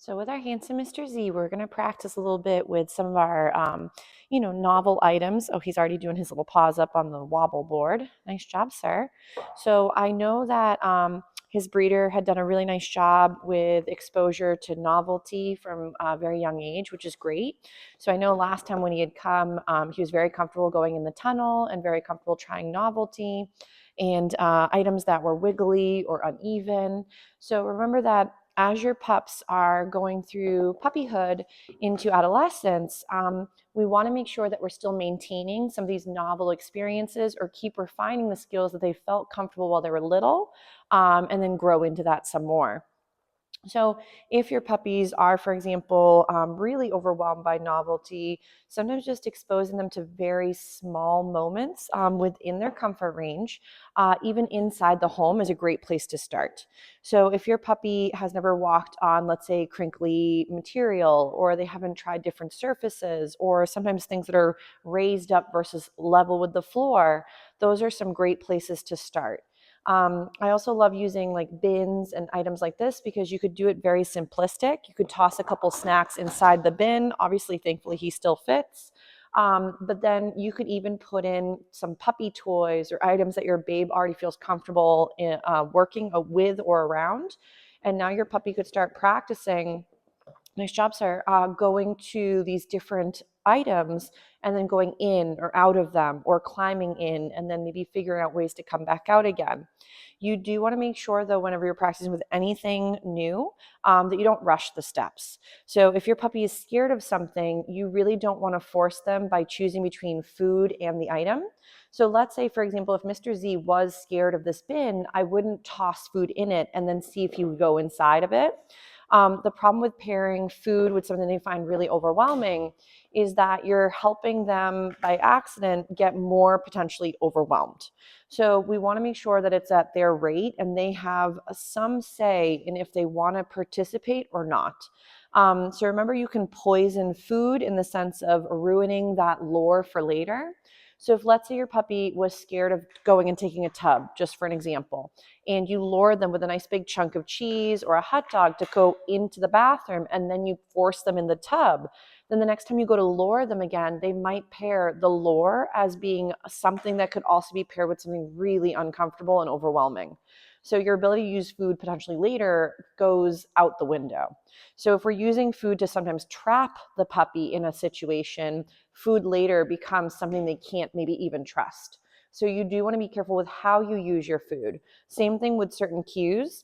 So with our handsome Mr. Z, we're going to practice a little bit with some of our, novel items. Oh, he's already doing his little paws up on the wobble board. Nice job, sir. So I know that his breeder had done a really nice job with exposure to novelty from a very young age, which is great. So I know last time when he had come, he was very comfortable going in the tunnel and very comfortable trying novelty and items that were wiggly or uneven. So remember that as your pups are going through puppyhood into adolescence, we want to make sure that we're still maintaining some of these novel experiences or keep refining the skills that they felt comfortable while they were little, and then grow into that some more. So if your puppies are, for example, really overwhelmed by novelty, sometimes just exposing them to very small moments within their comfort range, even inside the home, is a great place to start. So if your puppy has never walked on, let's say, crinkly material, or they haven't tried different surfaces, or sometimes things that are raised up versus level with the floor, those are some great places to start. I also love using like bins and items like this because you could do it very simplistic. You could toss a couple snacks inside the bin. Obviously, thankfully, he still fits. But then you could even put in some puppy toys or items that your babe already feels comfortable in, working with or around. And now your puppy could start practicing. Nice job, sir. Going to these different items and then going in or out of them, or climbing in and then maybe figuring out ways to come back out again. You do want to make sure, though, whenever you're practicing with anything new, that you don't rush the steps. So if your puppy is scared of something, you really don't want to force them by choosing between food and the item. So let's say, for example, if Mr. Z was scared of this bin, I wouldn't toss food in it and then see if he would go inside of it. The problem with pairing food with something they find really overwhelming is that you're helping them by accident get more potentially overwhelmed. So we want to make sure that it's at their rate and they have some say in if they want to participate or not. So remember, you can poison food in the sense of ruining that lure for later. So if, let's say, your puppy was scared of going and taking a tub, just for an example, and you lure them with a nice big chunk of cheese or a hot dog to go into the bathroom, and then you force them in the tub, then the next time you go to lure them again, they might pair the lure as being something that could also be paired with something really uncomfortable and overwhelming. So your ability to use food potentially later goes out the window. So if we're using food to sometimes trap the puppy in a situation, food later becomes something they can't maybe even trust. So you do want to be careful with how you use your food. Same thing with certain cues.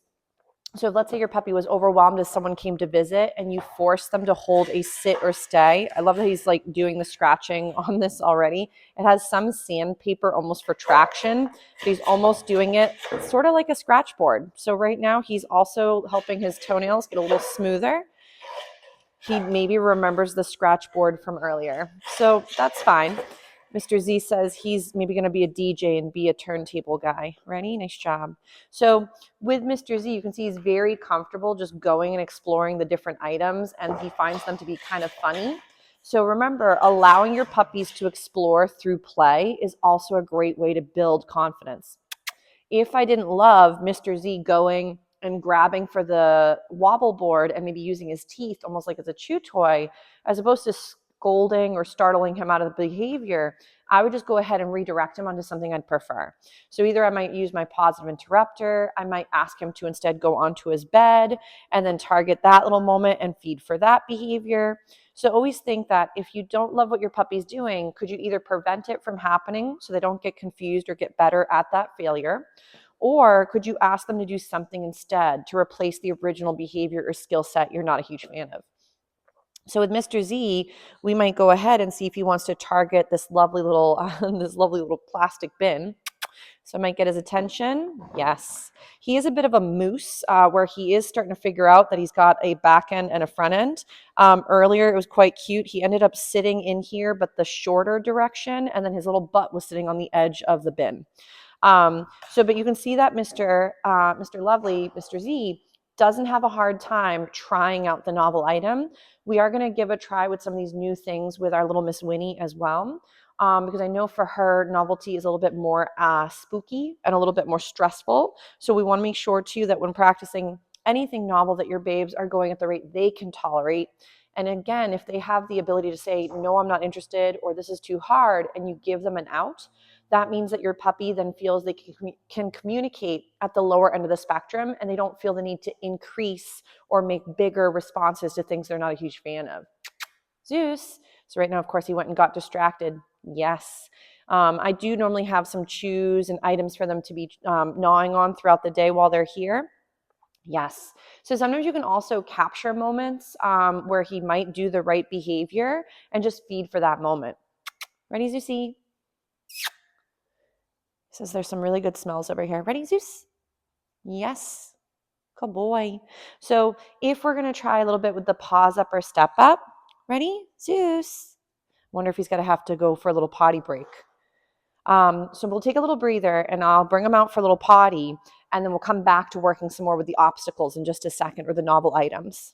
So if, let's say, your puppy was overwhelmed as someone came to visit and you forced them to hold a sit or stay. I love that he's like doing the scratching on this already. It has some sandpaper almost for traction, but he's almost doing it sort of like a scratch board. So right now he's also helping his toenails get a little smoother. He maybe remembers the scratch board from earlier. So that's fine. Mr. Z says he's maybe going to be a DJ and be a turntable guy. Ready? Nice job. So with Mr. Z, you can see he's very comfortable just going and exploring the different items, and he finds them to be kind of funny. So remember, allowing your puppies to explore through play is also a great way to build confidence. If I didn't love Mr. Z going and grabbing for the wobble board and maybe using his teeth almost like it's a chew toy, as opposed to scolding or startling him out of the behavior, I would just go ahead and redirect him onto something I'd prefer. So either I might use my positive interrupter, I might ask him to instead go onto his bed and then target that little moment and feed for that behavior. So always think that if you don't love what your puppy's doing, could you either prevent it from happening so they don't get confused or get better at that failure? Or could you ask them to do something instead to replace the original behavior or skill set you're not a huge fan of? So with Mr. Z, we might go ahead and see if he wants to target this lovely little plastic bin. So I might get his attention. Yes. He is a bit of a moose where he is starting to figure out that he's got a back end and a front end. Earlier, it was quite cute. He ended up sitting in here, but the shorter direction, and then his little butt was sitting on the edge of the bin. But you can see that Mr. Lovely, Mr. Z, doesn't have a hard time trying out the novel item. We are going to give a try with some of these new things with our little Miss Winnie as well. Because I know for her, novelty is a little bit more spooky and a little bit more stressful. So we want to make sure too that when practicing anything novel that your babes are going at the rate they can tolerate. And again, if they have the ability to say, no, I'm not interested, or this is too hard, and you give them an out, that means that your puppy then feels they can communicate at the lower end of the spectrum, and they don't feel the need to increase or make bigger responses to things they're not a huge fan of. Zeus. So right now, of course, he went and got distracted. Yes. I do normally have some chews and items for them to be gnawing on throughout the day while they're here. Yes. So sometimes you can also capture moments where he might do the right behavior and just feed for that moment. Ready, Zeusy? Says there's some really good smells over here. Ready, Zeus? Yes. Good boy. So if we're going to try a little bit with the pause up or step up. Ready, Zeus? Wonder if he's going to have to go for a little potty break. So we'll take a little breather and I'll bring him out for a little potty, and then we'll come back to working some more with the obstacles in just a second, or the novel items.